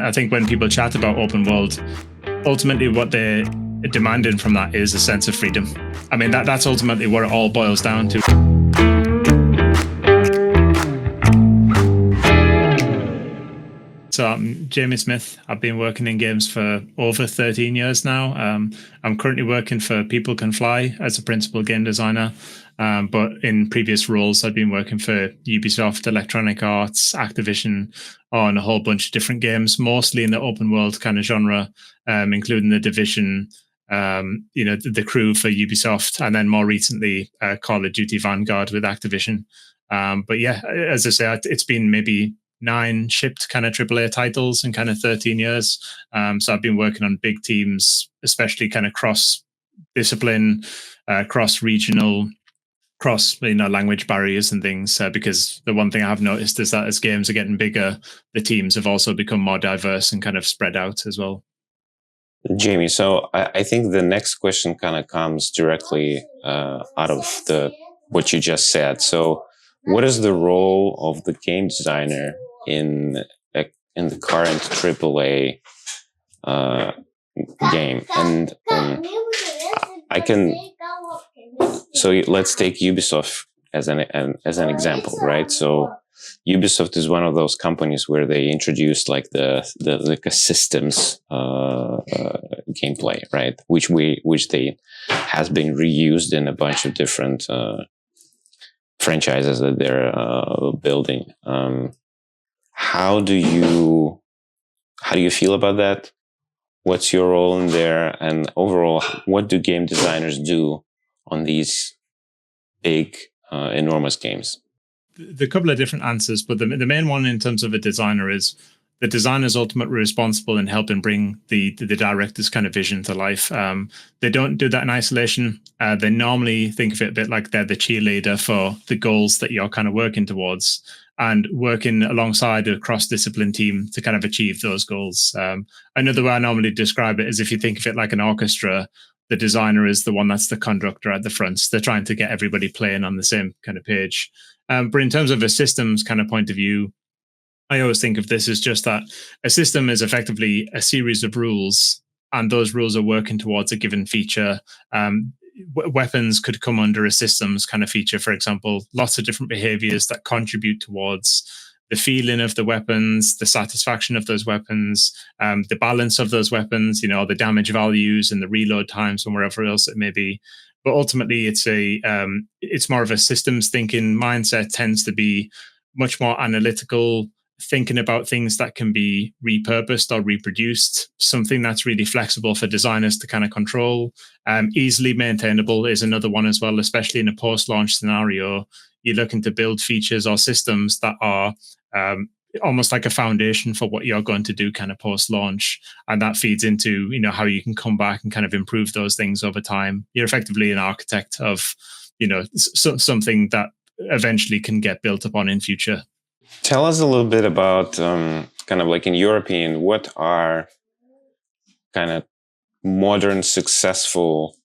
I think when people chat about open world, ultimately what they're demanding from that is a sense of freedom. I mean, that's ultimately what it all boils down to. So I'm Jamie Smith. I've been working in games for over 13 years now. I'm currently working for People Can Fly as a principal game designer. But in previous roles, I've been working for Ubisoft, Electronic Arts, Activision on a whole bunch of different games, mostly in the open world kind of genre, including The Division, the Crew for Ubisoft, and then more recently, Call of Duty Vanguard with Activision. But yeah, as I say, it's been maybe 9 shipped kind of AAA titles in kind of 13 years. So I've been working on big teams, especially kind of cross discipline, cross regional, cross language barriers and things. Because the one thing I have noticed is that as games are getting bigger, the teams have also become more diverse and kind of spread out as well. Jamie, so I think the next question kind of comes directly out of what you just said. So what is the role of the game designer in the current AAA game? And I can. So let's take Ubisoft as an example, right? So Ubisoft is one of those companies where they introduced like the systems gameplay, right? Which they has been reused in a bunch of different franchises that they're building. How do you feel about that? What's your role in there? And overall, what do game designers do on these big, enormous games? The couple of different answers, but the main one in terms of a designer is the designer is ultimately responsible in helping bring the director's kind of vision to life. They don't do that in isolation. They normally think of it a bit like they're the cheerleader for the goals that you're kind of working towards and working alongside a cross-discipline team to kind of achieve those goals. Another way I normally describe it is if you think of it like an orchestra, the designer is the one that's the conductor at the front. They're trying to get everybody playing on the same kind of page. But in terms of a systems kind of point of view, I always think of this as just that a system is effectively a series of rules, and those rules are working towards a given feature. Weapons could come under a systems kind of feature, for example, lots of different behaviors that contribute towards the feeling of the weapons, the satisfaction of those weapons, the balance of those weapons, the damage values and the reload times and wherever else it may be. But ultimately, it's more of a systems thinking mindset. Tends to be much more analytical, thinking about things that can be repurposed or reproduced, something that's really flexible for designers to kind of control. Easily maintainable is another one as well, especially in a post-launch scenario. You're looking to build features or systems that are almost like a foundation for what you're going to do kind of post-launch. And that feeds into, how you can come back and kind of improve those things over time. You're effectively an architect of, something that eventually can get built upon in future. Tell us a little bit about kind of like, in your opinion, what are kind of modern successful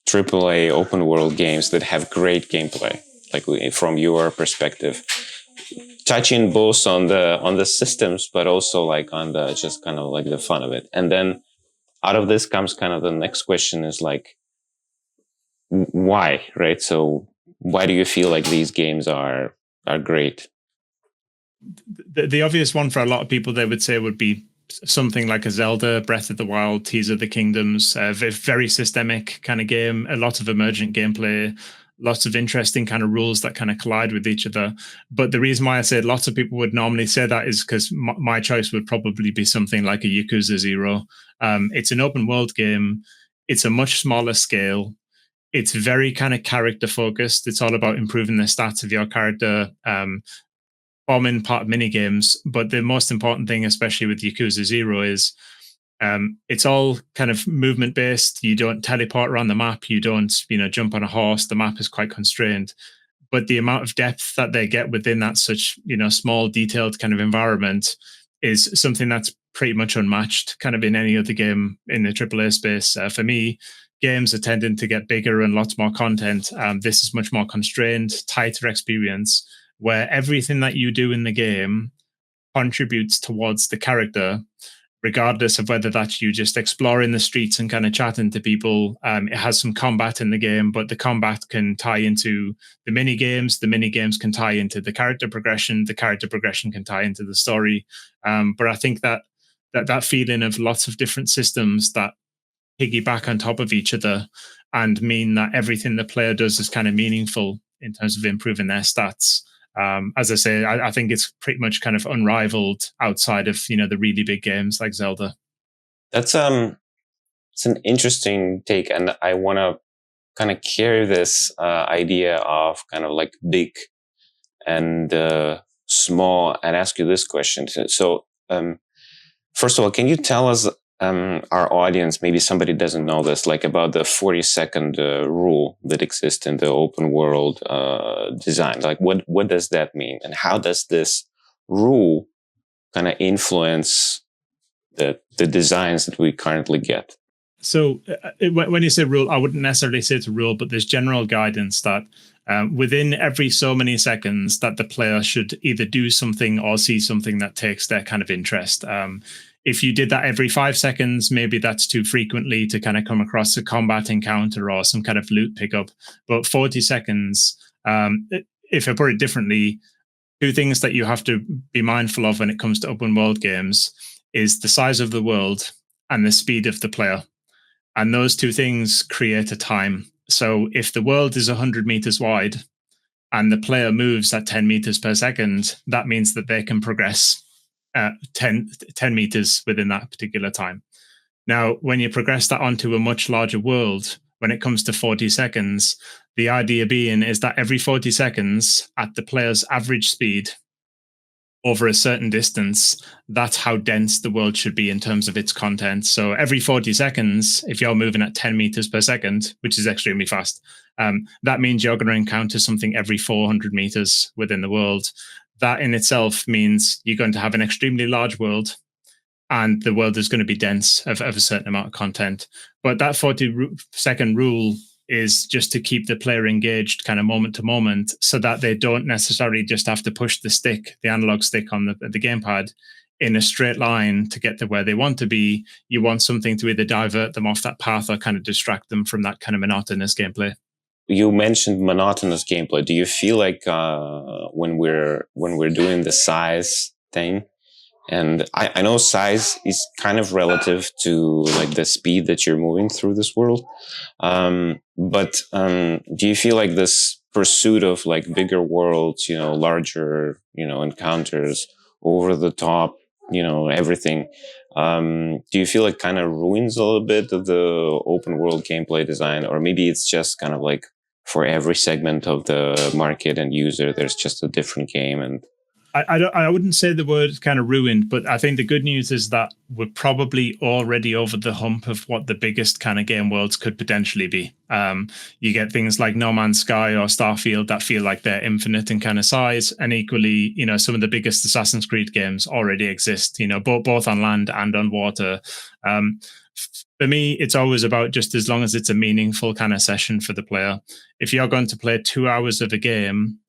AAA open world games that have great gameplay, like from your perspective, touching both on the systems, but also like on the just kind of like the fun of it. And then out of this comes kind of the next question is like, why, right? So why do you feel like these games are great? The obvious one for a lot of people, they would say, would be something like a Zelda, Breath of the Wild, Tears of the Kingdoms, a very systemic kind of game, a lot of emergent gameplay, lots of interesting kind of rules that kind of collide with each other. But the reason why I said lots of people would normally say that is because my choice would probably be something like a Yakuza 0. It's an open world game. It's a much smaller scale. It's very kind of character focused. It's all about improving the stats of your character, forming part of mini games. But the most important thing, especially with Yakuza 0, is it's all kind of movement based. You don't teleport around the map. You don't, jump on a horse. The map is quite constrained. But the amount of depth that they get within that such, small, detailed kind of environment is something that's pretty much unmatched kind of in any other game in the AAA space. For me, games are tending to get bigger and lots more content. This is much more constrained, tighter experience where everything that you do in the game contributes towards the character, regardless of whether that's you just exploring the streets and kind of chatting to people. It has some combat in the game, but the combat can tie into the mini games. The mini games can tie into the character progression. The character progression can tie into the story. But I think that feeling of lots of different systems that piggyback on top of each other and mean that everything the player does is kind of meaningful in terms of improving their stats. As I say, I think it's pretty much kind of unrivaled outside of the really big games like Zelda. That's it's an interesting take, and I want to kind of carry this idea of kind of like big and small, and ask you this question. So, first of all, can you tell us, our audience, maybe somebody doesn't know this, like about the 40-second rule that exists in the open world design? Like, what does that mean, and how does this rule kind of influence the designs that we currently get? So when you say rule, I wouldn't necessarily say it's a rule, but there's general guidance that within every so many seconds that the player should either do something or see something that takes their kind of interest. If you did that every 5 seconds, maybe that's too frequently to kind of come across a combat encounter or some kind of loot pickup. But 40 seconds, if I put it differently, two things that you have to be mindful of when it comes to open world games is the size of the world and the speed of the player. And those two things create a time. So if the world is 100 meters wide and the player moves at 10 meters per second, that means that they can progress 10 meters within that particular time. Now, when you progress that onto a much larger world, when it comes to 40 seconds, the idea being is that every 40 seconds at the player's average speed over a certain distance, that's how dense the world should be in terms of its content. So every 40 seconds, if you're moving at 10 meters per second, which is extremely fast, that means you're going to encounter something every 400 meters within the world. That in itself means you're going to have an extremely large world, and the world is going to be dense of a certain amount of content. But that 40-second rule is just to keep the player engaged kind of moment to moment, so that they don't necessarily just have to push the analog stick on the gamepad in a straight line to get to where they want to be. You want something to either divert them off that path or kind of distract them from that kind of monotonous gameplay. You mentioned monotonous gameplay. Do you feel like when we're doing the size thing, and I know size is kind of relative to like the speed that you're moving through this world, but do you feel like this pursuit of like bigger worlds, larger, encounters, over the top, everything, do you feel like kind of ruins a little bit of the open world gameplay design? Or maybe it's just kind of like for every segment of the market and user, there's just a different game? And I wouldn't say the word kind of ruined, but I think the good news is that we're probably already over the hump of what the biggest kind of game worlds could potentially be. You get things like No Man's Sky or Starfield that feel like they're infinite in kind of size, and equally, some of the biggest Assassin's Creed games already exist, both on land and on water. For me, it's always about just as long as it's a meaningful kind of session for the player. If you're going to play 2 hours of a game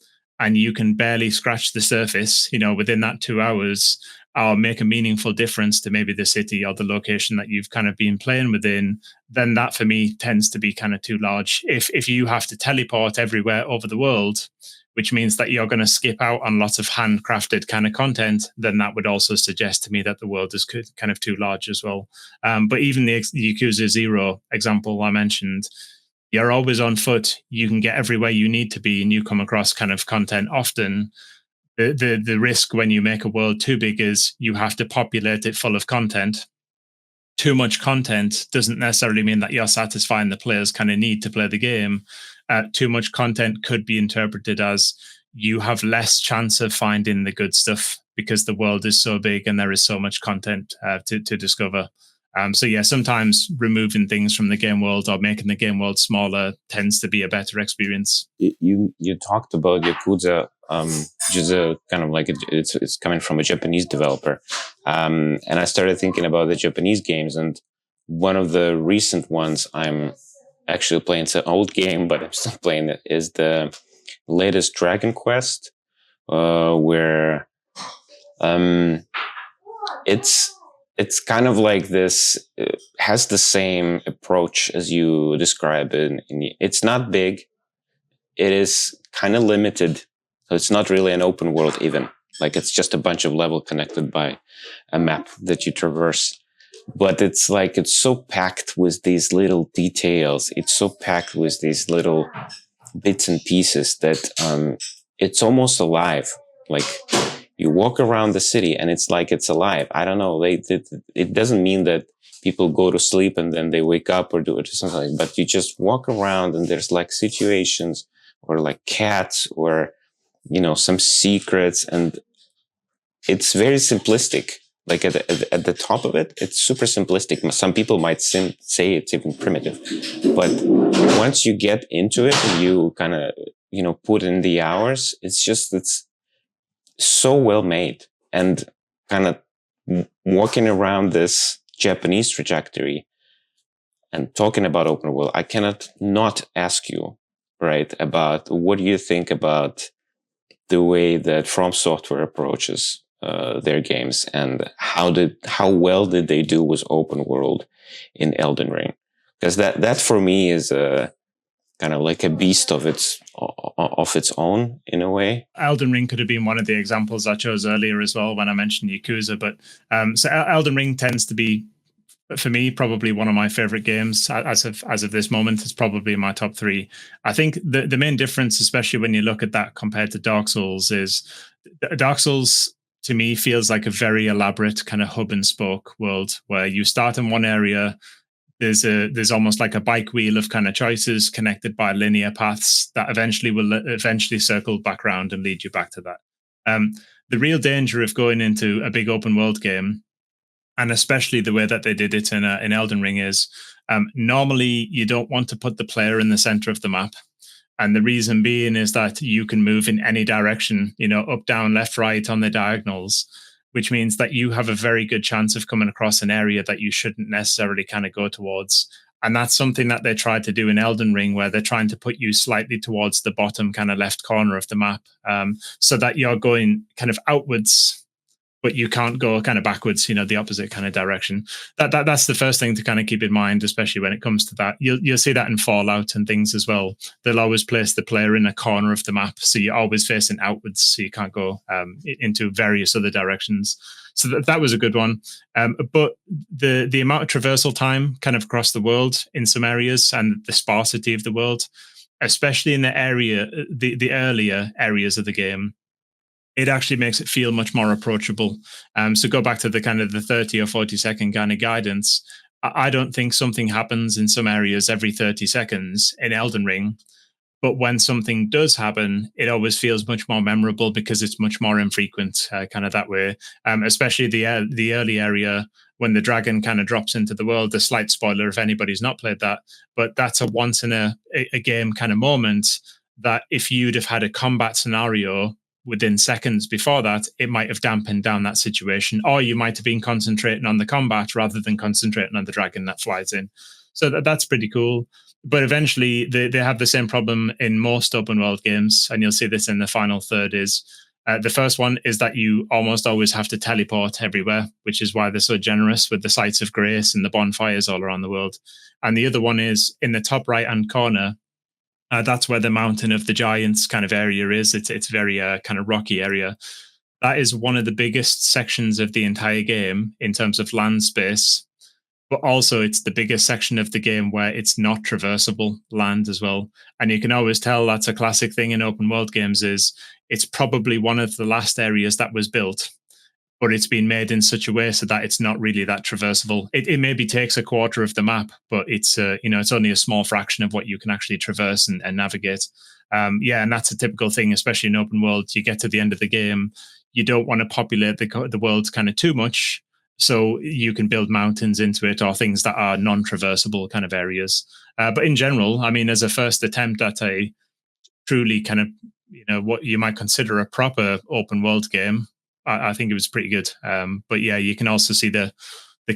and you can barely scratch the surface, within that 2 hours, or make a meaningful difference to maybe the city or the location that you've kind of been playing within, then that for me tends to be kind of too large. If you have to teleport everywhere over the world, which means that you're going to skip out on lots of handcrafted kind of content, then that would also suggest to me that the world is kind of too large as well. But even the Yakuza 0 example I mentioned, you're always on foot. You can get everywhere you need to be, and you come across kind of content often. The risk when you make a world too big is you have to populate it full of content. Too much content doesn't necessarily mean that you're satisfying the player's kind of need to play the game. Too much content could be interpreted as you have less chance of finding the good stuff because the world is so big and there is so much content to discover. So yeah, sometimes removing things from the game world or making the game world smaller tends to be a better experience. You talked about Yakuza, which is a kind of like it's coming from a Japanese developer, and I started thinking about the Japanese games, and one of the recent ones I'm actually playing. It's an old game, but I'm still playing it. Is the latest Dragon Quest, where Um, it's it's kind of like this, has the same approach as you describe it. It's not big. It is kind of limited. So it's not really an open world even. Like it's just a bunch of level connected by a map that you traverse. But it's like, it's so packed with these little details. It's so packed with these little bits and pieces that it's almost alive. Like you walk around the city and it's like it's alive. I don't know. It doesn't mean that people go to sleep and then they wake up or do it or something like that. But you just walk around and there's like situations or like cats or, some secrets. And it's very simplistic. Like at the top of it, it's super simplistic. Some people might say it's even primitive. But once you get into it and you kind of, put in the hours, it's so well made. And kind of walking around this Japanese trajectory and talking about open world, I cannot not ask you, right, about what do you think about the way that From Software approaches their games, and how well did they do with open world in Elden Ring? Because that for me is a kind of like a beast of its own in a way. Elden Ring could have been one of the examples I chose earlier as well when I mentioned Yakuza, but so Elden Ring tends to be, for me, probably one of my favorite games as of this moment. It's probably in my top three. I think the main difference, especially when you look at that compared to Dark Souls, is Dark Souls to me feels like a very elaborate kind of hub and spoke world where you start in one area. There's almost like a bike wheel of kind of choices connected by linear paths that eventually circle back around and lead you back to that. Um, the real danger of going into a big open world game, and especially the way that they did it in Elden Ring, is normally you don't want to put the player in the center of the map. And the reason being is that you can move in any direction, up, down, left, right on the diagonals, which means that you have a very good chance of coming across an area that you shouldn't necessarily kind of go towards. And that's something that they tried to do in Elden Ring, where they're trying to put you slightly towards the bottom kind of left corner of the map, so that you're going kind of outwards, but you can't go kind of backwards, the opposite kind of direction. That's the first thing to kind of keep in mind, especially when it comes to that. You'll see that in Fallout and things as well. They'll always place the player in a corner of the map, so you're always facing outwards, so you can't go into various other directions. So that was a good one. But the amount of traversal time kind of across the world in some areas, and the sparsity of the world, especially in the earlier areas of the game, it actually makes it feel much more approachable. So go back to the kind of the 30 or 40-second kind of guidance. I don't think something happens in some areas every 30 seconds in Elden Ring, but when something does happen, it always feels much more memorable because it's much more infrequent, kind of that way. Especially the early area when the dragon kind of drops into the world. The slight spoiler if anybody's not played that, but that's a once in a game kind of moment that if you'd have had a combat scenario within seconds before that, it might have dampened down that situation, or you might have been concentrating on the combat rather than concentrating on the dragon that flies in. So that's pretty cool. But eventually they have the same problem in most open world games, and you'll see this in the final third. Is the first one is that you almost always have to teleport everywhere, which is why they're so generous with the sites of grace and the bonfires all around the world. And the other one is in the top right hand corner. That's where the Mountain of the Giants kind of area is. It's very kind of rocky area. That is one of the biggest sections of the entire game in terms of land space, but also it's the biggest section of the game where it's not traversable land as well. And you can always tell that's a classic thing in open world games, is it's probably one of the last areas that was built, but it's been made in such a way so that it's not really that traversable. It maybe takes a quarter of the map, but it's it's only a small fraction of what you can actually traverse and navigate. And that's a typical thing, especially in open world. You get to the end of the game, you don't want to populate the world kind of too much, so you can build mountains into it or things that are non-traversable kind of areas. But in general, I mean, as a first attempt at a truly kind of what you might consider a proper open world game, I think it was pretty good. But yeah, you can also see the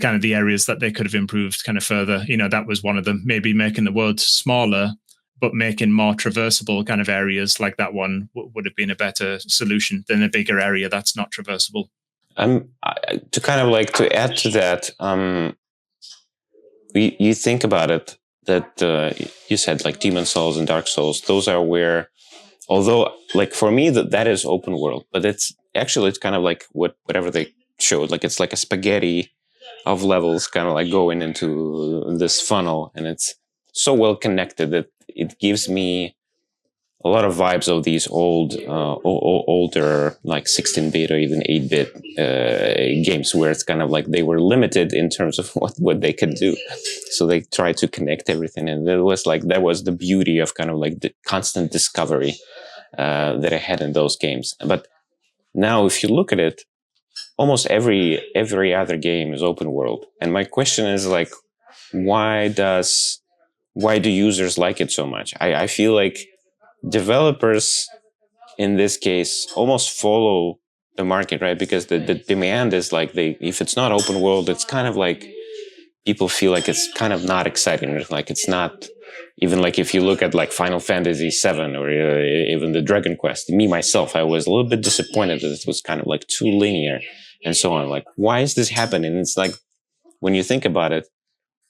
kind of the areas that they could have improved kind of further. That was one of them. Maybe making the world smaller, but making more traversable kind of areas like that one would have been a better solution than a bigger area that's not traversable. To kind of like to add to that, you think about it that you said like Demon Souls and Dark Souls, those are where, although like for me that is open world, but it's kind of like whatever they showed, like it's like a spaghetti of levels kind of like going into this funnel, and it's so well connected that it gives me a lot of vibes of these older like 16-bit or even 8-bit games, where it's kind of like they were limited in terms of what they could do, so they tried to connect everything, and that was the beauty of kind of like the constant discovery that I had in those games. But now, if you look at it, almost every other game is open world, and my question is like, why do users like it so much? I feel like developers in this case almost follow the market, right? Because the demand is like, if it's not open world, it's kind of like people feel like it's kind of not exciting. Like it's not, even like if you look at like Final Fantasy VII or even the Dragon Quest, me myself, I was a little bit disappointed that it was kind of like too linear and so on. Like, why is this happening? It's like, when you think about it,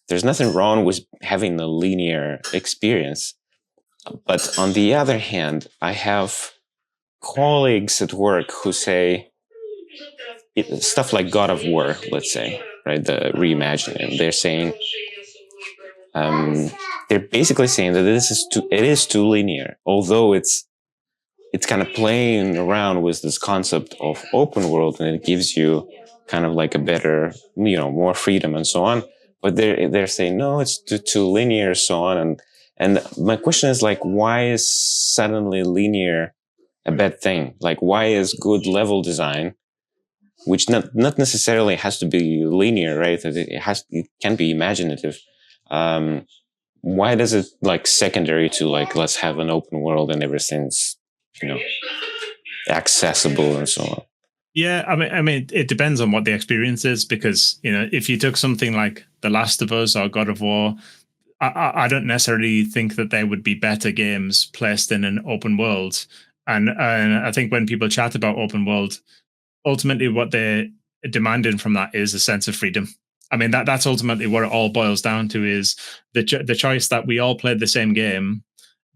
there's nothing wrong with having a linear experience. But on the other hand, I have colleagues at work who say stuff like God of War, let's say, right? The reimagining. They're saying, they're basically saying that it is too linear, although it's kind of playing around with this concept of open world, and it gives you kind of like a better, more freedom and so on. But they're saying, no, it's too linear, so on. And my question is like, why is suddenly linear a bad thing? Like, why is good level design, which not necessarily has to be linear, right? It can be imaginative. Why does it like secondary to like, let's have an open world and everything's, accessible and so on? Yeah, I mean, it depends on what the experience is, because if you took something like The Last of Us or God of War, I don't necessarily think that they would be better games placed in an open world. And I think when people chat about open world, ultimately what they're demanding from that is a sense of freedom. I mean, that's ultimately what it all boils down to, is the choice that we all played the same game,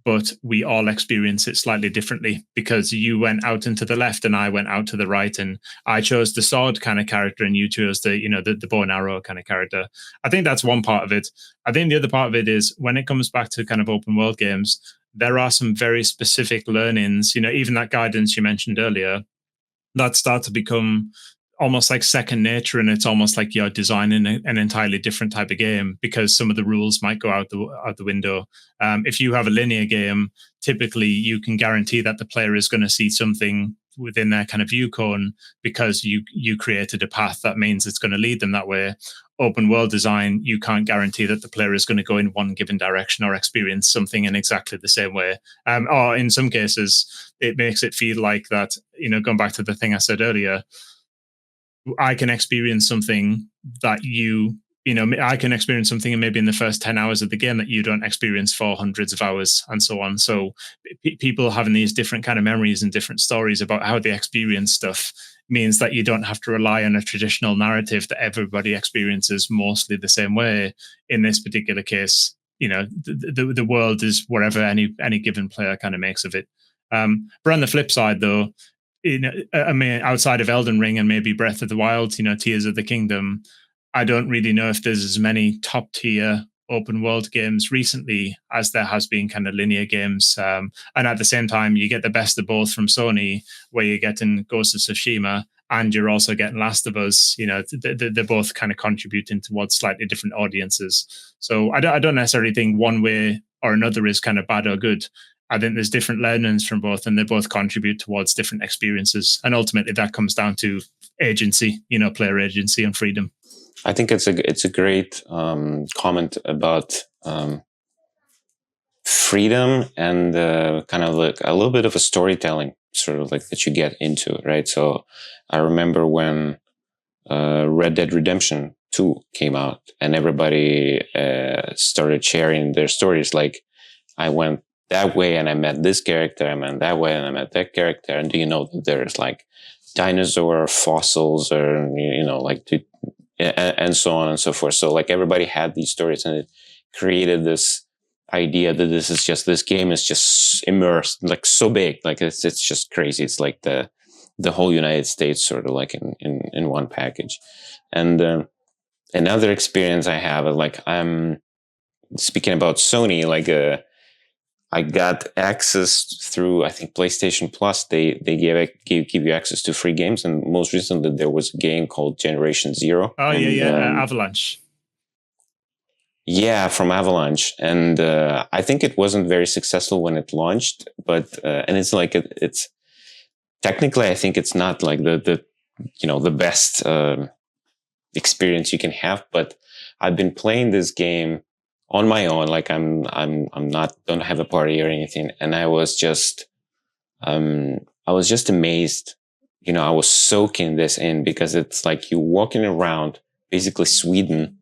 but we all experience it slightly differently, because you went out into the left and I went out to the right, and I chose the sword kind of character and you chose the bow and arrow kind of character. I think that's one part of it. I think the other part of it is, when it comes back to kind of open world games, there are some very specific learnings, even that guidance you mentioned earlier, that start to become almost like second nature, and it's almost like you're designing an entirely different type of game, because some of the rules might go out the window. If you have a linear game, typically you can guarantee that the player is going to see something within their kind of view cone, because you created a path that means it's going to lead them that way. Open world design, you can't guarantee that the player is going to go in one given direction or experience something in exactly the same way. Or in some cases, it makes it feel like that, going back to the thing I said earlier, I can experience something that I can experience something and maybe in the first 10 hours of the game that you don't experience for hundreds of hours, and so on. So people having these different kind of memories and different stories about how they experience stuff means that you don't have to rely on a traditional narrative that everybody experiences mostly the same way. In this particular case, the world is wherever any given player kind of makes of it. But on the flip side, though, I mean, outside of Elden Ring and maybe Breath of the Wild, Tears of the Kingdom, I don't really know if there's as many top tier open world games recently as there has been kind of linear games. And at the same time, you get the best of both from Sony, where you're getting Ghost of Tsushima and you're also getting Last of Us. They're both kind of contributing towards slightly different audiences. So I don't necessarily think one way or another is kind of bad or good. I think there's different learnings from both, and they both contribute towards different experiences. And ultimately, that comes down to agency, player agency and freedom. I think it's a great comment about freedom and kind of like a little bit of a storytelling sort of like that you get into, right? So I remember when Red Dead Redemption 2 came out, and everybody started sharing their stories. Like, I went that way and I met this character, I met that way and I met that character. And do you know that there's like dinosaur fossils or, like, and so on and so forth. So like everybody had these stories and it created this idea that this game is just immersed, like so big, like it's just crazy. It's like the whole United States sort of like in one package. And another experience I have, like I'm speaking about Sony, like I got access through, I think, PlayStation Plus. They give you access to free games, and most recently there was a game called Generation Zero. Oh, and, yeah, Avalanche. Yeah, from Avalanche, and I think it wasn't very successful when it launched. But and it's like it's technically, I think it's not like the best experience you can have. But I've been playing this game on my own, like I'm not, don't have a party or anything, and I was just amazed. I was soaking this in because it's like you walking around basically Sweden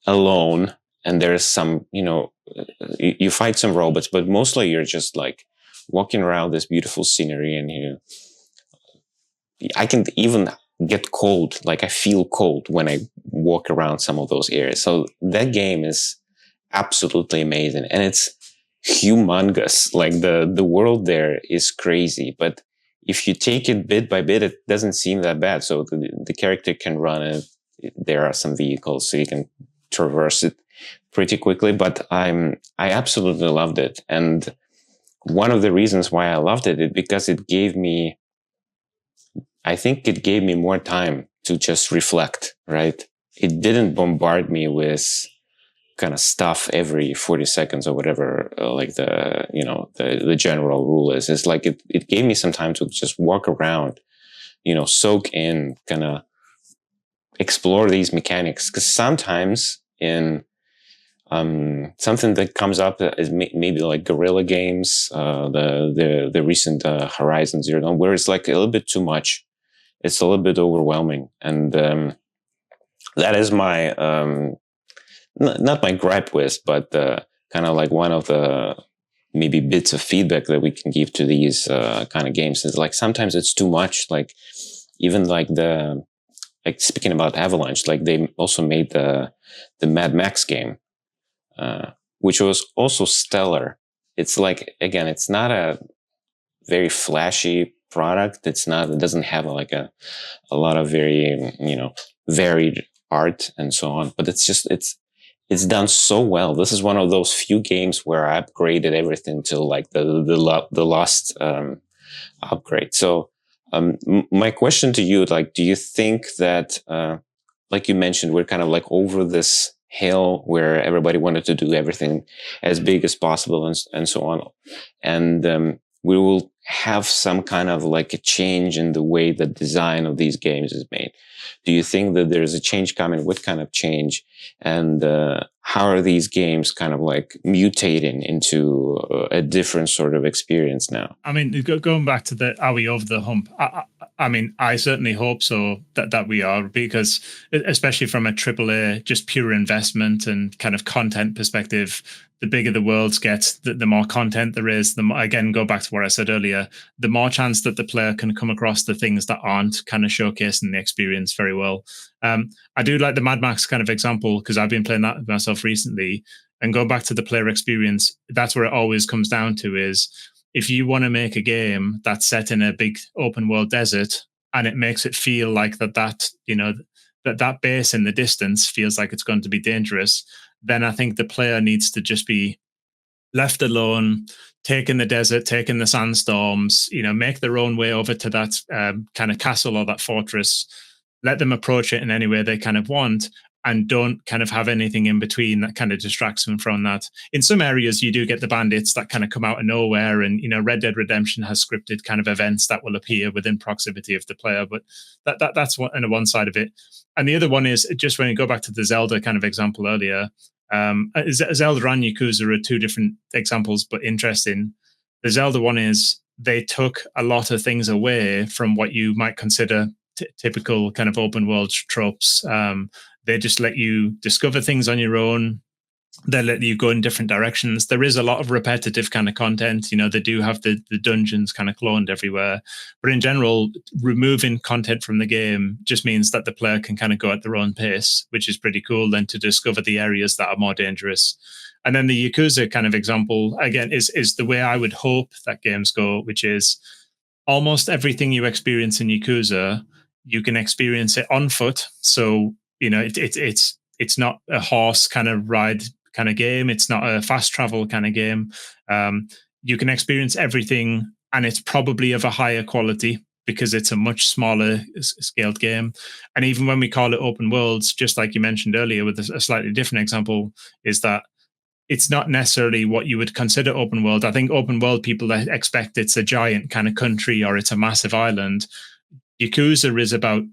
alone, and there's some, you fight some robots, but mostly you're just like walking around this beautiful scenery, and I can even get cold. Like I feel cold when I walk around some of those areas. So that game is absolutely amazing, and it's humongous. Like the world there is crazy, but if you take it bit by bit, it doesn't seem that bad. So the character can run it. There are some vehicles, so you can traverse it pretty quickly. But I absolutely loved it, and one of the reasons why I loved it is because it gave me, I think it gave me more time to just reflect. Right? It didn't bombard me with kind of stuff every 40 seconds or whatever, like the general rule is. It's like it gave me some time to just walk around, soak in, kind of explore these mechanics. Because sometimes in something that comes up is maybe like Guerrilla Games, the recent Horizon Zero Dawn, where it's like a little bit too much. It's a little bit overwhelming, and that is my not my gripe with, but kind of like one of the maybe bits of feedback that we can give to these kind of games is like sometimes it's too much. Like even like speaking about Avalanche, like they also made the Mad Max game, which was also stellar. It's like, again, it's not a very flashy product. It doesn't have like a lot of very varied art and so on. But it's done so well. This is one of those few games where I upgraded everything to like the last upgrade. So my question to you, like, do you think that, like you mentioned, we're kind of like over this hill where everybody wanted to do everything as big as possible and so on, and we will have some kind of like a change in the way the design of these games is made? Do you think that there's a change coming? What kind of change? And how are these games kind of like mutating into a different sort of experience now? I mean, going back to the are we over the hump? I mean, I certainly hope so that we are, because especially from a AAA, just pure investment and kind of content perspective, the bigger the world gets, the more content there is. The more, again, go back to what I said earlier, the more chance that the player can come across the things that aren't kind of showcasing the experience very well. I do like the Mad Max kind of example because I've been playing that myself recently. And going back to the player experience, that's where it always comes down to is if you want to make a game that's set in a big open world desert and it makes it feel like that base in the distance feels like it's going to be dangerous, then I think the player needs to just be left alone, take in the desert, take in the sandstorms, make their own way over to that kind of castle or that fortress, let them approach it in any way they kind of want, and don't kind of have anything in between that kind of distracts them from that. In some areas, you do get the bandits that kind of come out of nowhere, and Red Dead Redemption has scripted kind of events that will appear within proximity of the player, but that's one side of it. And the other one is just when you go back to the Zelda kind of example earlier. Zelda and Yakuza are two different examples, but interesting. The Zelda one is they took a lot of things away from what you might consider typical kind of open world tropes. They just let you discover things on your own, They let you go in different directions. There is a lot of repetitive kind of content. They do have the dungeons kind of cloned everywhere. But in general, removing content from the game just means that the player can kind of go at their own pace, which is pretty cool then to discover the areas that are more dangerous. And then the Yakuza kind of example, again, is the way I would hope that games go, which is almost everything you experience in Yakuza, you can experience it on foot. So, it's not a horse kind of ride kind of game. It's not a fast travel kind of game. You can experience everything, and it's probably of a higher quality because it's a much smaller scaled game. And even when we call it open worlds, just like you mentioned earlier with a slightly different example, is that it's not necessarily what you would consider open world. I think open world people expect it's a giant kind of country or it's a massive island. Yakuza is about,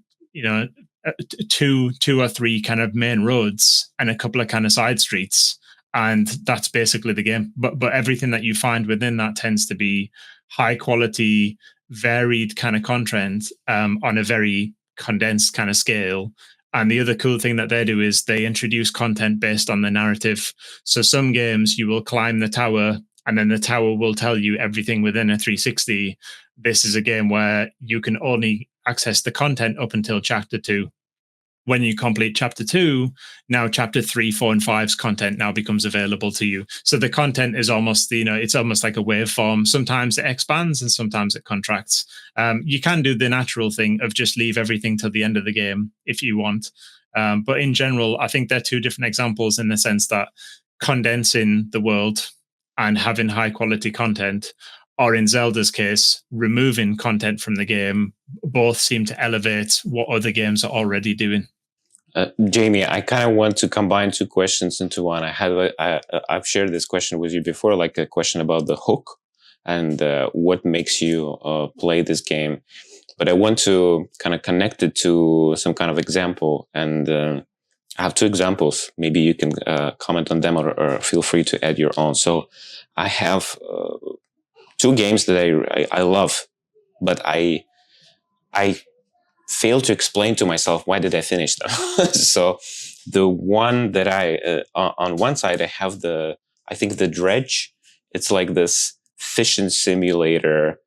two or three kind of main roads and a couple of kind of side streets, and that's basically the game. But everything that you find within that tends to be high quality, varied kind of content on a very condensed kind of scale. And the other cool thing that they do is they introduce content based on the narrative. So some games you will climb the tower and then the tower will tell you everything within a 360. This is a game where you can only access the content up until chapter 2. When you complete chapter 2, now chapter 3, 4, and 5's content now becomes available to you. So the content is almost, it's almost like a waveform. Sometimes it expands and sometimes it contracts. You can do the natural thing of just leave everything till the end of the game if you want. But in general, I think they're two different examples in the sense that condensing the world and having high quality content, or in Zelda's case, removing content from the game, both seem to elevate what other games are already doing. Jamie, I kind of want to combine two questions into one. I've shared this question with you before, like a question about the hook and what makes you play this game. But I want to kind of connect it to some kind of example. And I have two examples. Maybe you can comment on them or feel free to add your own. So I have two games that I love, but I fail to explain to myself why did I finish them. So the one that on one side I have I think the Dredge. It's like this fishing simulator,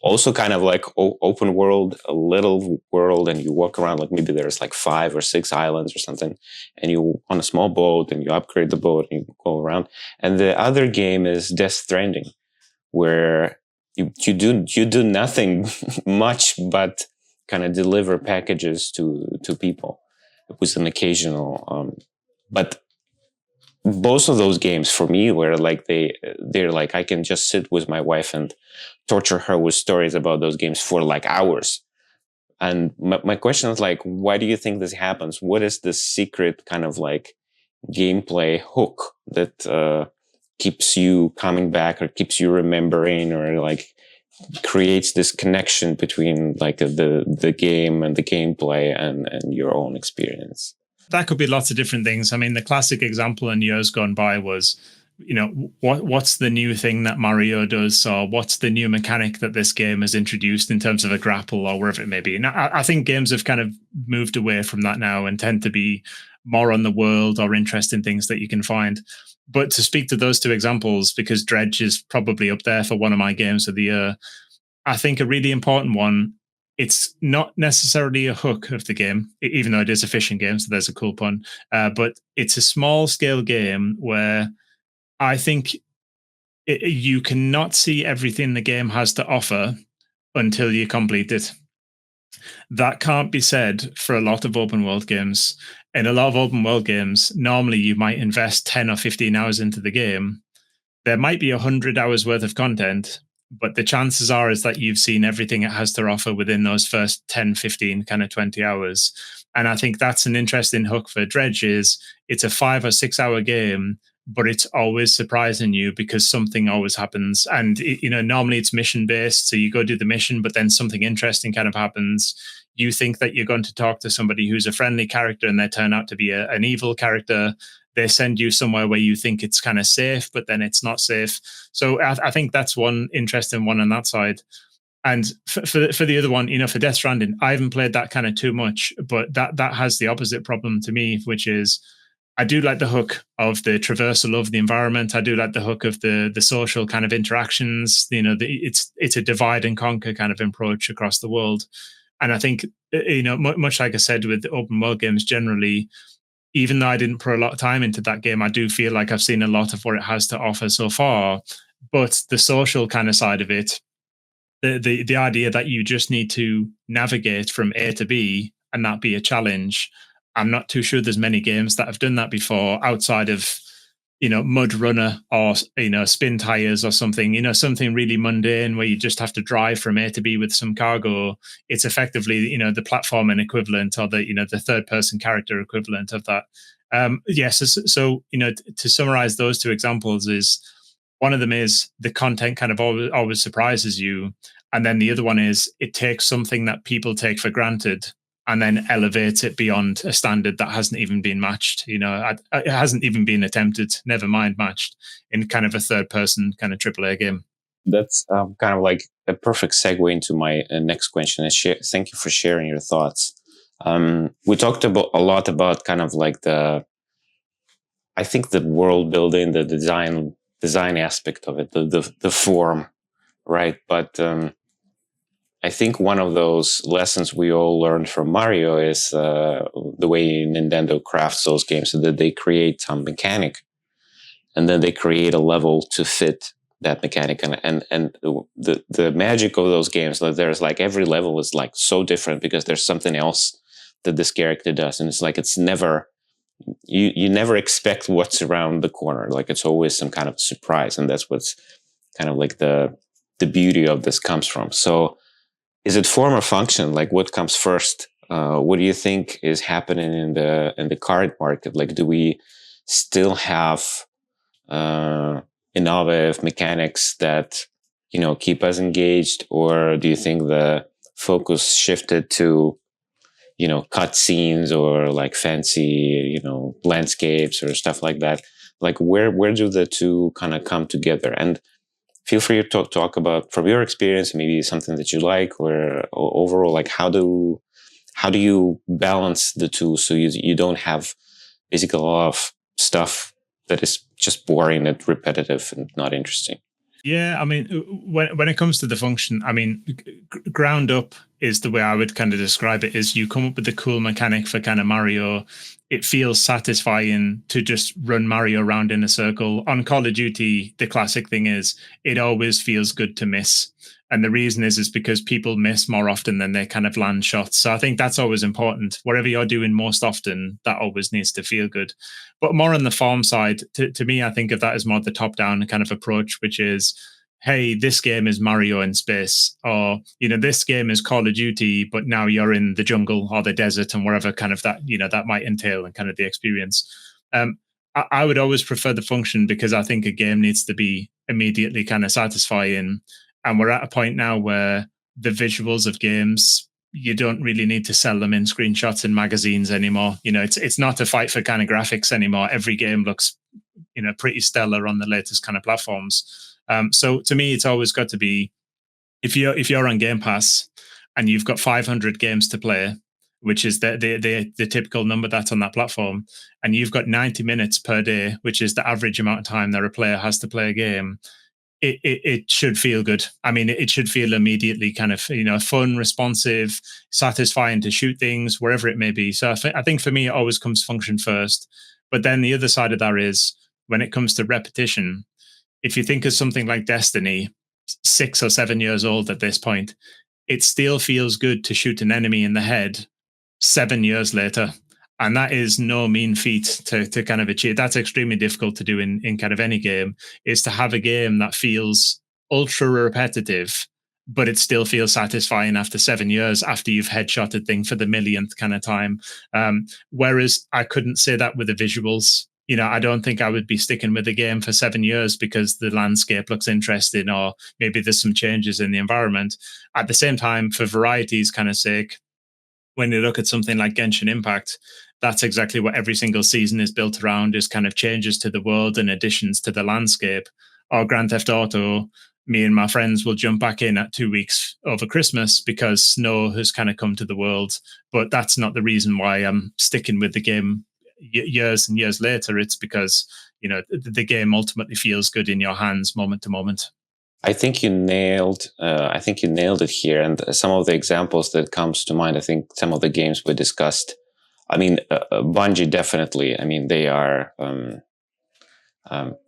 also kind of like open world, a little world, and you walk around, like maybe there's like 5 or 6 islands or something, and you on a small boat and you upgrade the boat and you go around. And the other game is Death Stranding, where you do nothing much but kind of deliver packages to people with an occasional but both of those games for me were like they're like I can just sit with my wife and torture her with stories about those games for like hours. And my question is like, why do you think this happens? What is the secret kind of like gameplay hook that keeps you coming back or keeps you remembering or like creates this connection between like the game and the gameplay and your own experience? That could be lots of different things. I mean, the classic example in years gone by was, what's the new thing that Mario does, or what's the new mechanic that this game has introduced in terms of a grapple or wherever it may be. Now, I think games have kind of moved away from that now and tend to be more on the world or interesting things that you can find. But to speak to those two examples, because Dredge is probably up there for one of my games of the year, I think a really important one, it's not necessarily a hook of the game, even though it is a fishing game, so there's a cool pun. But it's a small scale game where I think you cannot see everything the game has to offer until you complete it. That can't be said for a lot of open world games. In a lot of open world games, normally you might invest 10 or 15 hours into the game. There might be 100 hours worth of content, but the chances are is that you've seen everything it has to offer within those first 10, 15, kind of 20 hours. And I think that's an interesting hook for Dredge is it's a 5 or 6 hour game, but it's always surprising you because something always happens. And, normally it's mission based. So you go do the mission, but then something interesting kind of happens. You think that you're going to talk to somebody who's a friendly character and they turn out to be an evil character. They send you somewhere where you think it's kind of safe, but then it's not safe. So I think that's one interesting one on that side. And for the other one, for Death Stranding, I haven't played that kind of too much, but that has the opposite problem to me, which is I do like the hook of the traversal of the environment. I do like the hook of the social kind of interactions. It's a divide and conquer kind of approach across the world. And I think much like I said with open world games generally, even though I didn't put a lot of time into that game, I do feel like I've seen a lot of what it has to offer so far. But the social kind of side of it, the idea that you just need to navigate from A to B and that be a challenge. I'm not too sure there's many games that have done that before outside of Mud Runner or Spin Tires or something, something really mundane where you just have to drive from A to B with some cargo. It's effectively the platform and equivalent, or the third person character equivalent of that. Yes, so to summarize those two examples, is one of them is the content kind of always surprises you, and then the other one is it takes something that people take for granted and then elevates it beyond a standard that hasn't even been matched. It hasn't even been attempted, never mind matched, in kind of a third person kind of AAA game. That's kind of like a perfect segue into my next question. Thank you for sharing your thoughts. We talked a lot about kind of like I think the world building, the design aspect of it, the form, right? But I think one of those lessons we all learned from Mario is the way Nintendo crafts those games, so that they create some mechanic, and then they create a level to fit that mechanic. And the magic of those games, like there's like every level is like so different because there's something else that this character does, and it's like it's never you never expect what's around the corner. Like it's always some kind of surprise, and that's what's kind of like the beauty of this comes from. So is it form or function? Like what comes first? What do you think is happening in the card market? Like, do we still have innovative mechanics that keep us engaged, or do you think the focus shifted to cut scenes or like fancy landscapes or stuff like that? Like where do the two kind of come together? And feel free to talk about from your experience, maybe something that you like, or overall, like how do you balance the two so you don't have basically a lot of stuff that is just boring and repetitive and not interesting? Yeah, I mean, when it comes to the function, I mean, ground up is the way I would kind of describe it. Is you come up with the cool mechanic for kind of Mario. It feels satisfying to just run Mario around in a circle. On Call of Duty, the classic thing is it always feels good to miss. And the reason is because people miss more often than they kind of land shots. So I think that's always important. Whatever you're doing most often, that always needs to feel good. But more on the form side, to me, I think of that as more the top-down kind of approach, which is, hey, this game is Mario in space, or this game is Call of Duty, but now you're in the jungle or the desert and wherever kind of that that might entail and kind of the experience. I would always prefer the function because I think a game needs to be immediately kind of satisfying, and we're at a point now where the visuals of games, you don't really need to sell them in screenshots in magazines anymore. It's not a fight for kind of graphics anymore. Every game looks pretty stellar on the latest kind of platforms. So to me, it's always got to be, if you're on Game Pass and you've got 500 games to play, which is the typical number that's on that platform, and you've got 90 minutes per day, which is the average amount of time that a player has to play a game, it should feel good. I mean, it should feel immediately kind of fun, responsive, satisfying to shoot things wherever it may be. So I think for me, it always comes function first. But then the other side of that is when it comes to repetition. If you think of something like Destiny, 6 or 7 years old at this point, it still feels good to shoot an enemy in the head 7 years later. And that is no mean feat to kind of achieve. That's extremely difficult to do in kind of any game, is to have a game that feels ultra repetitive, but it still feels satisfying after 7 years, after you've headshotted thing for the millionth kind of time. Whereas I couldn't say that with the visuals. I don't think I would be sticking with the game for 7 years because the landscape looks interesting, or maybe there's some changes in the environment. At the same time, for variety's kind of sake, when you look at something like Genshin Impact, that's exactly what every single season is built around, is kind of changes to the world and additions to the landscape. Or Grand Theft Auto, me and my friends will jump back in at 2 weeks over Christmas because snow has kind of come to the world. But that's not the reason why I'm sticking with the game years and years later, it's because the game ultimately feels good in your hands moment to moment. I think you nailed. I think you nailed it here, and some of the examples that comes to mind. I think some of the games we discussed. I mean, Bungie definitely. I mean, they are.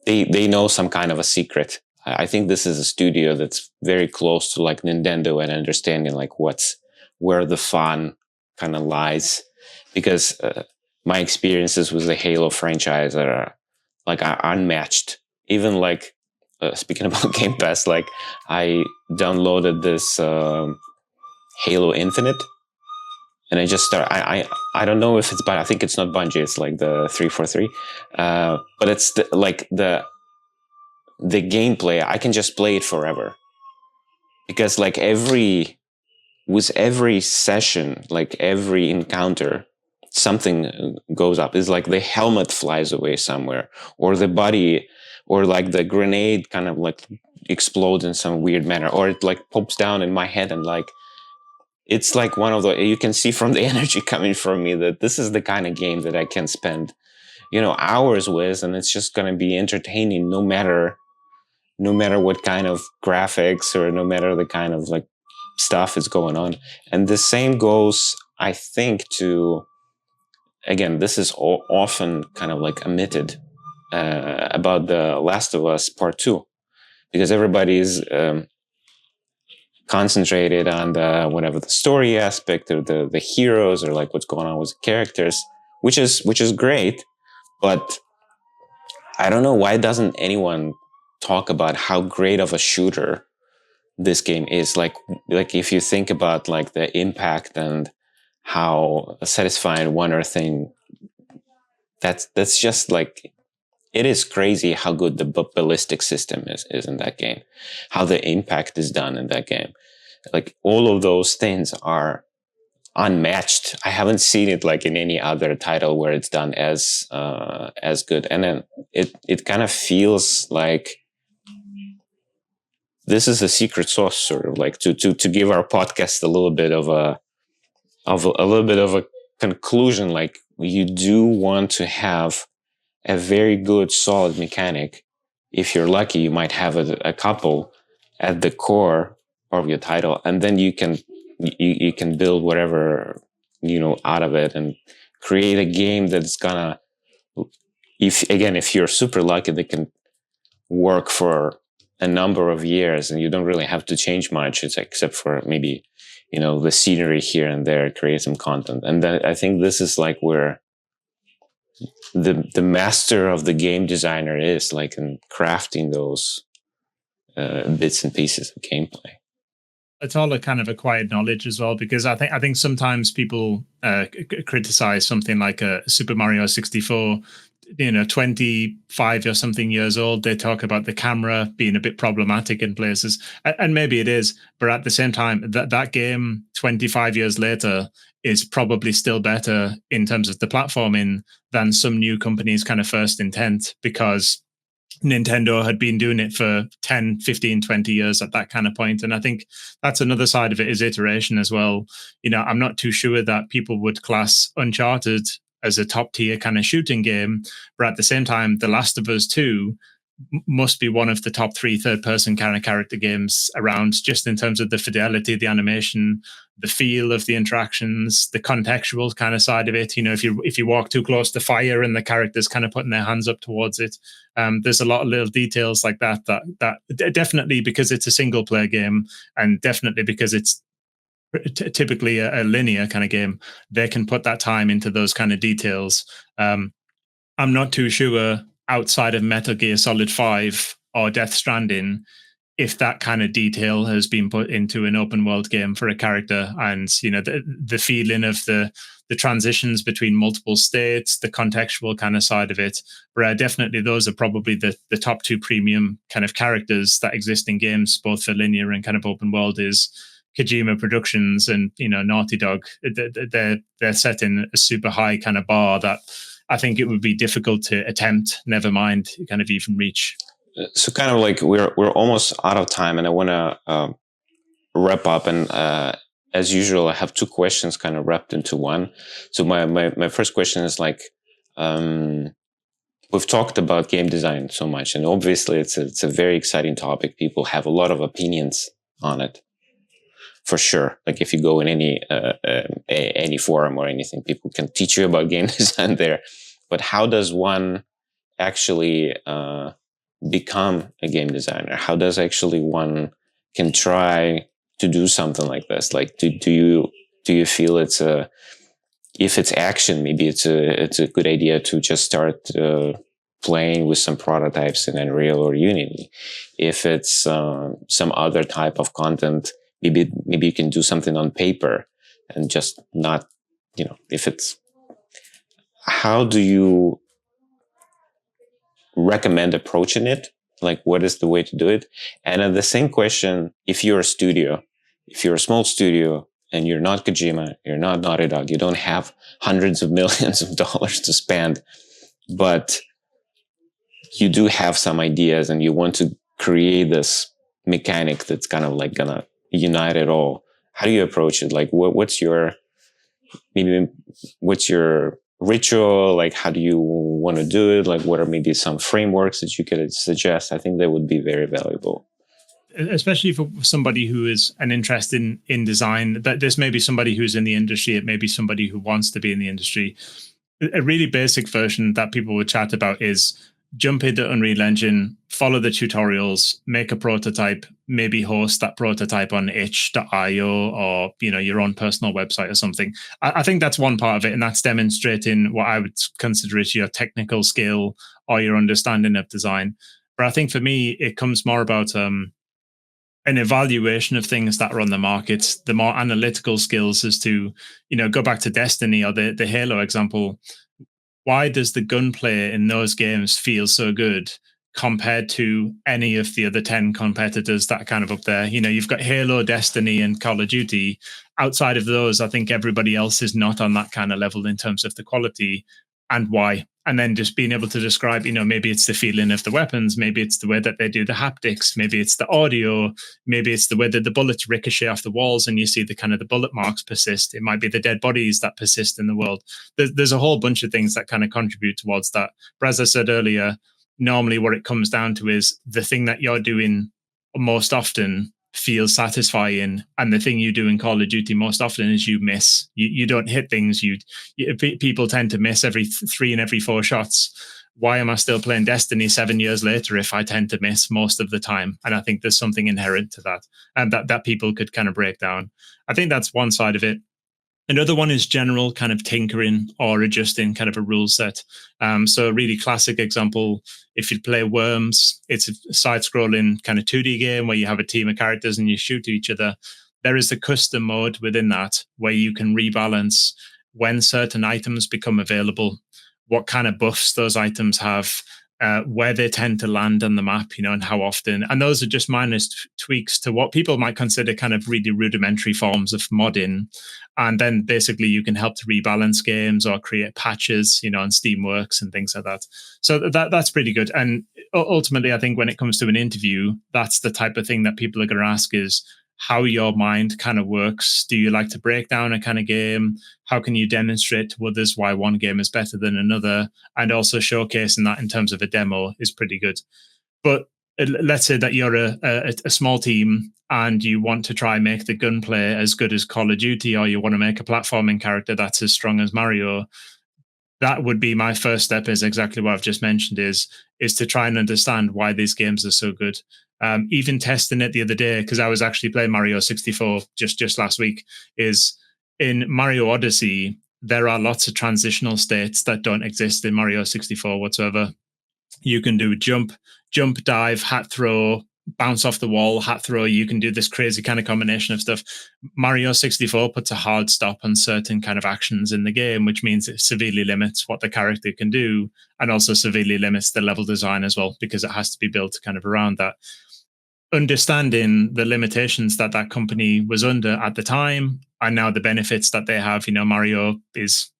They know some kind of a secret. I think this is a studio that's very close to like Nintendo and understanding like where the fun kind of lies, because my experiences with the Halo franchise are unmatched. Even like speaking about Game Pass, like I downloaded this Halo Infinite, and I just start. I don't know if it's, but I think it's not Bungie. It's like the 343, but it's the gameplay. I can just play it forever, because like with every session, like every encounter, something goes up. It's like the helmet flies away somewhere, or the body, or like the grenade kind of like explodes in some weird manner, or it like pops down in my head, and like it's like one of the, you can see from the energy coming from me that this is the kind of game that I can spend hours with, and it's just going to be entertaining no matter what kind of graphics, or no matter the kind of like stuff is going on. And the same goes, I think, to, again, this is often kind of like omitted about The Last of Us Part 2, because everybody is concentrated on the story aspect, or the heroes, or like what's going on with the characters, which is great. But I don't know, why doesn't anyone talk about how great of a shooter this game is? Like if you think about like the impact and how satisfying one or thing, that's just like, it is crazy how good the ballistic system is in that game, how the impact is done in that game. Like all of those things are unmatched. I haven't seen it like in any other title where it's done as good. And then it kind of feels like this is a secret sauce, sort of like to give our podcast a little bit of a little bit of a conclusion. Like, you do want to have a very good solid mechanic. If you're lucky, you might have a couple at the core of your title, and then you can build whatever out of it, and create a game that's gonna, if you're super lucky, they can work for a number of years, and you don't really have to change much, except for maybe the scenery here and there, create some content. And then I think this is like where the master of the game designer is, like, in crafting those bits and pieces of gameplay. It's all a kind of acquired knowledge as well, because I think sometimes people criticize something like a Super Mario 64, 25 or something years old. They talk about the camera being a bit problematic in places, and maybe it is, but at the same time, that game 25 years later is probably still better in terms of the platforming than some new company's kind of first intent, because Nintendo had been doing it for 10, 15, 20 years at that kind of point. And I think that's another side of it, is iteration as well. I'm not too sure that people would class Uncharted as a top tier kind of shooting game, but at the same time, The Last of Us 2 must be one of the top 3 third-person kind of character games around, just in terms of the fidelity, the animation, the feel of the interactions, the contextual kind of side of it. If you walk too close to fire and the characters kind of putting their hands up towards it, there's a lot of little details like that definitely, because it's a single player game, and definitely because it's typically a linear kind of game, they can put that time into those kind of details. I'm not too sure, outside of Metal Gear Solid 5 or Death Stranding, if that kind of detail has been put into an open world game for a character, and the feeling of the transitions between multiple states, the contextual kind of side of it. But definitely those are probably the top 2 premium kind of characters that exist in games, both for linear and kind of open world, is Kojima Productions and Naughty Dog. They're setting a super high kind of bar that I think it would be difficult to attempt, never mind kind of even reach. So kind of like we're almost out of time, and I want to wrap up. And as usual, I have 2 questions kind of wrapped into one. So my first question is like, We've talked about game design so much, and obviously it's a very exciting topic. People have a lot of opinions on it, for sure. Like if you go in any forum or anything, people can teach you about game design there. But how does one actually become a game designer? How does actually one can try to do something like this? Like, do you feel if it's action, maybe it's a good idea to just start playing with some prototypes in Unreal or Unity. If it's some other type of content, maybe you can do something on paper and just not, if it's, how do you recommend approaching it? Like, what is the way to do it? And then the same question, if you're a small studio, and you're not Kojima, you're not Naughty Dog, you don't have hundreds of millions of dollars to spend, but you do have some ideas and you want to create this mechanic that's kind of like gonna unite it all. How do you approach it? Like, what's your ritual? Like, how do you want to do it? Like, what are maybe some frameworks that you could suggest? I think that would be very valuable. Especially for somebody who is an interest in design, that this may be somebody who's in the industry, it may be somebody who wants to be in the industry. A really basic version that people would chat about is jump into Unreal Engine, follow the tutorials, make a prototype, maybe host that prototype on itch.io or your own personal website or something. I think that's one part of it, and that's demonstrating what I would consider as your technical skill or your understanding of design. But I think for me, it comes more about an evaluation of things that are on the market, the more analytical skills as to, go back to Destiny or the Halo example. Why does the gunplay in those games feel so good compared to any of the other 10 competitors that are kind of up there? You've got Halo, Destiny, and Call of Duty. Outside of those, I think everybody else is not on that kind of level in terms of the quality, and why. And then just being able to describe, maybe it's the feeling of the weapons, maybe it's the way that they do the haptics, maybe it's the audio, maybe it's the way that the bullets ricochet off the walls and you see the kind of the bullet marks persist. It might be the dead bodies that persist in the world. There's a whole bunch of things that kind of contribute towards that. But as I said earlier, normally what it comes down to is the thing that you're doing most often feels satisfying, and the thing you do in Call of Duty most often is you miss. You don't hit things. People tend to miss every 3 and every 4 shots. Why am I still playing Destiny 7 years later if I tend to miss most of the time? And I think there's something inherent to that, and that people could kind of break down. I think that's one side of it. Another one is general kind of tinkering or adjusting kind of a rule set. So a really classic example, if you play Worms, it's a side-scrolling kind of 2D game where you have a team of characters and you shoot each other. There is a custom mode within that where you can rebalance when certain items become available, what kind of buffs those items have, where they tend to land on the map, and how often. And those are just minor tweaks to what people might consider kind of really rudimentary forms of modding. And then basically you can help to rebalance games or create patches, on Steamworks and things like that. So that's pretty good. And ultimately, I think when it comes to an interview, that's the type of thing that people are going to ask is how your mind kind of works. Do you like to break down a kind of game? How can you demonstrate to others why one game is better than another? And also showcasing that in terms of a demo is pretty good. But let's say that you're a small team and you want to try and make the gunplay as good as Call of Duty, or you want to make a platforming character that's as strong as Mario. That would be my first step, is exactly what I've just mentioned, is to try and understand why these games are so good. Even testing it the other day, because I was actually playing Mario 64 just last week, is in Mario Odyssey, there are lots of transitional states that don't exist in Mario 64 whatsoever. You can do jump, dive, hat throw, bounce off the wall, hat throw. You can do this crazy kind of combination of stuff. Mario 64 puts a hard stop on certain kind of actions in the game, which means it severely limits what the character can do, and also severely limits the level design as well, because it has to be built kind of around that. Understanding the limitations that company was under at the time, and now the benefits that they have. Mario is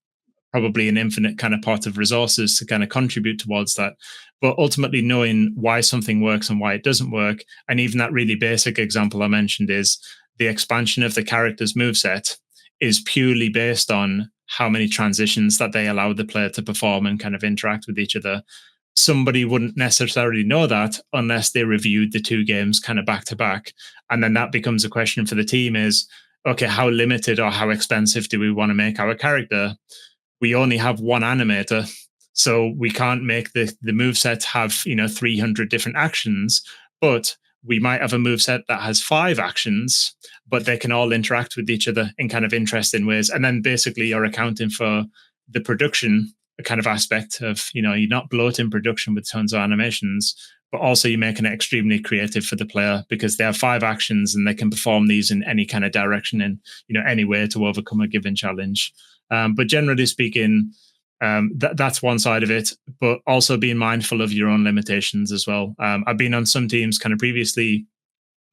probably an infinite kind of pot of resources to kind of contribute towards that. But ultimately knowing why something works and why it doesn't work. And even that really basic example I mentioned is the expansion of the character's moveset is purely based on how many transitions that they allow the player to perform and kind of interact with each other. Somebody wouldn't necessarily know that unless they reviewed the two games kind of back to back. And then that becomes a question for the team is, okay, how limited or how expensive do we want to make our character? We only have one animator, so we can't make the moveset have 300 different actions, but we might have a moveset that has 5 actions, but they can all interact with each other in kind of interesting ways. And then basically you're accounting for the production kind of aspect of, you're not bloating production with tons of animations, but also you're making it extremely creative for the player because they have 5 actions and they can perform these in any kind of direction in, any way to overcome a given challenge. But generally speaking, that's one side of it, but also being mindful of your own limitations as well. I've been on some teams kind of previously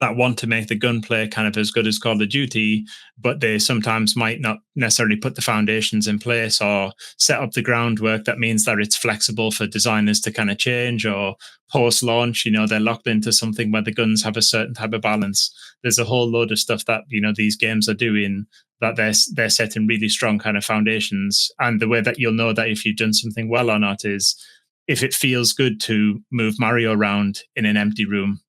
that want to make the gunplay kind of as good as Call of Duty, but they sometimes might not necessarily put the foundations in place or set up the groundwork that means that it's flexible for designers to kind of change, or post-launch, they're locked into something where the guns have a certain type of balance. There's a whole load of stuff that, these games are doing that they're setting really strong kind of foundations. And the way that you'll know that if you've done something well or not is if it feels good to move Mario around in an empty room.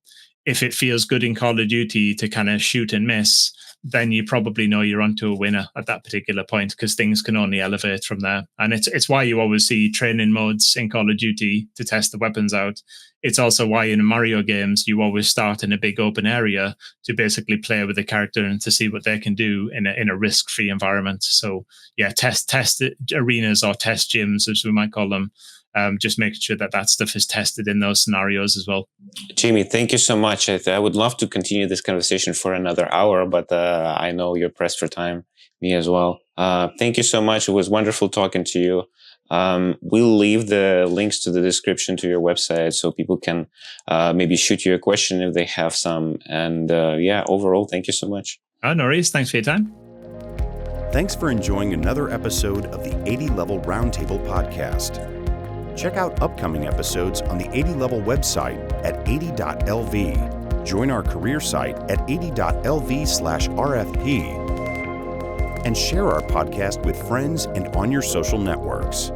If it feels good in Call of Duty to kind of shoot and miss, then you probably know you're onto a winner at that particular point, because things can only elevate from there. And it's why you always see training modes in Call of Duty to test the weapons out. It's also why in Mario games, you always start in a big open area to basically play with the character and to see what they can do in a risk-free environment. So yeah, test arenas or test gyms, as we might call them. Just making sure that stuff is tested in those scenarios as well. Jamie, thank you so much. I would love to continue this conversation for another hour, but I know you're pressed for time. Me as well. Thank you so much. It was wonderful talking to you. We'll leave the links to the description to your website so people can maybe shoot you a question if they have some. And overall, thank you so much. No worries. Thanks for your time. Thanks for enjoying another episode of the 80 Level Roundtable podcast. Check out upcoming episodes on the 80 Level website at 80.lv. Join our career site at 80.lv/RFP. And share our podcast with friends and on your social networks.